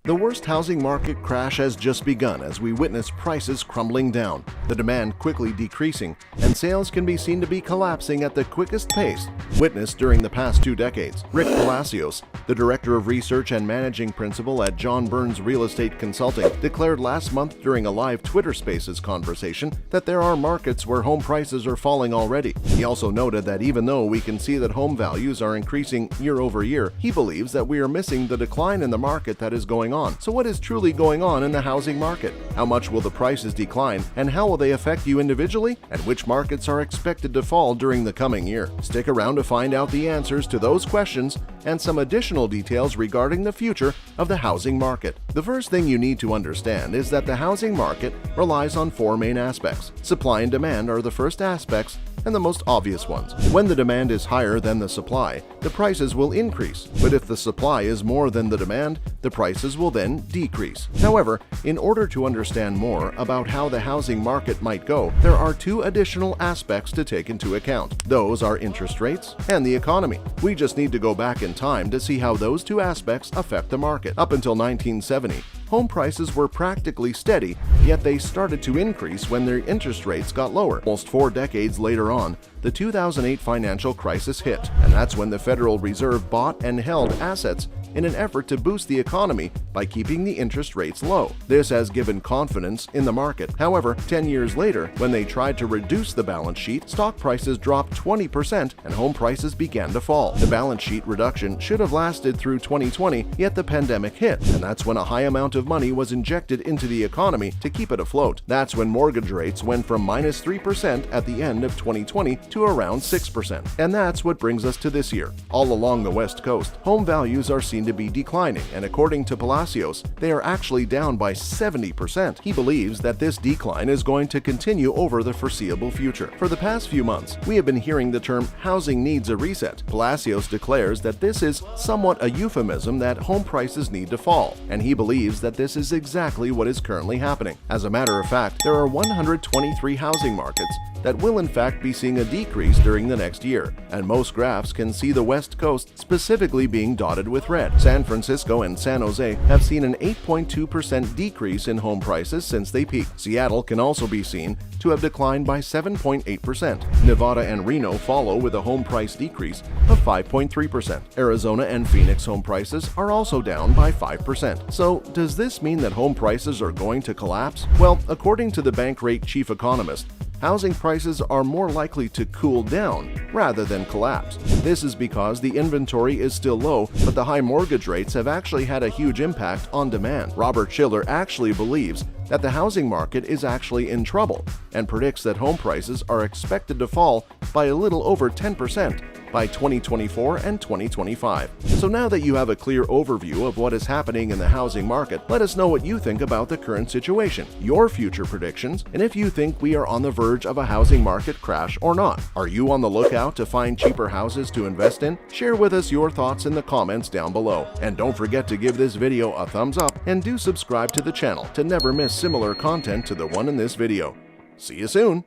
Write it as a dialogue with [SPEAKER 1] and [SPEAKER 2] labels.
[SPEAKER 1] The worst housing market crash has just begun as we witness prices crumbling down, the demand quickly decreasing, and sales can be seen to be collapsing at the quickest pace witnessed during the past 2 decades. Rick Palacios, the Director of Research and Managing Principal at John Burns Real Estate Consulting, declared last month during a live Twitter Spaces conversation that there are markets where home prices are falling already. He also noted that even though we can see that home values are increasing year over year, he believes that we are missing the decline in the market that is going on. So what is truly going on in the housing market? How much will the prices decline, and how will they affect you individually? And which markets are expected to fall during the coming year? Stick around to find out the answers to those questions and some additional details regarding the future of the housing market. The first thing you need to understand is that the housing market relies on 4 main aspects. Supply and demand are the first aspects and the most obvious ones. When the demand is higher than the supply, the prices will increase, but if the supply is more than the demand, the prices will then decrease. However, in order to understand more about how the housing market might go, there are 2 additional aspects to take into account. Those are interest rates and the economy. We just need to go back in time to see how those 2 aspects affect the market. Up until 1970, home prices were practically steady, yet they started to increase when their interest rates got lower. Almost 4 decades later on, the 2008 financial crisis hit, and that's when the Federal Reserve bought and held assets in an effort to boost the economy by keeping the interest rates low. This has given confidence in the market. However, 10 years later, when they tried to reduce the balance sheet, stock prices dropped 20% and home prices began to fall. The balance sheet reduction should have lasted through 2020, yet the pandemic hit, and that's when a high amount of money was injected into the economy to keep it afloat. That's when mortgage rates went from -3% at the end of 2020 to around 6%. And that's what brings us to this year. All along the West Coast, home values are seen to be declining, and according to Palacios, they are actually down by 70%. He believes that this decline is going to continue over the foreseeable future. For the past few months, we have been hearing the term housing needs a reset. Palacios declares that this is somewhat a euphemism that home prices need to fall, and he believes that this is exactly what is currently happening. As a matter of fact, there are 123 housing markets that will in fact be seeing a decrease during the next year, and most graphs can see the West Coast specifically being dotted with red. San Francisco and San Jose have seen an 8.2% decrease in home prices since they peaked. Seattle can also be seen to have declined by 7.8%. Nevada and Reno follow with a home price decrease of 5.3%. Arizona and Phoenix home prices are also down by 5%. So, does this mean that home prices are going to collapse? Well, according to the Bankrate chief economist, housing prices are more likely to cool down rather than collapse. This is because the inventory is still low, but the high mortgage rates have actually had a huge impact on demand. Robert Schiller actually believes that the housing market is actually in trouble and predicts that home prices are expected to fall by a little over 10% by 2024 and 2025. So now that you have a clear overview of what is happening in the housing market, let us know what you think about the current situation, your future predictions, and if you think we are on the verge of a housing market crash or not. Are you on the lookout to find cheaper houses to invest in? Share with us your thoughts in the comments down below. And don't forget to give this video a thumbs up and do subscribe to the channel to never miss similar content to the one in this video. See you soon!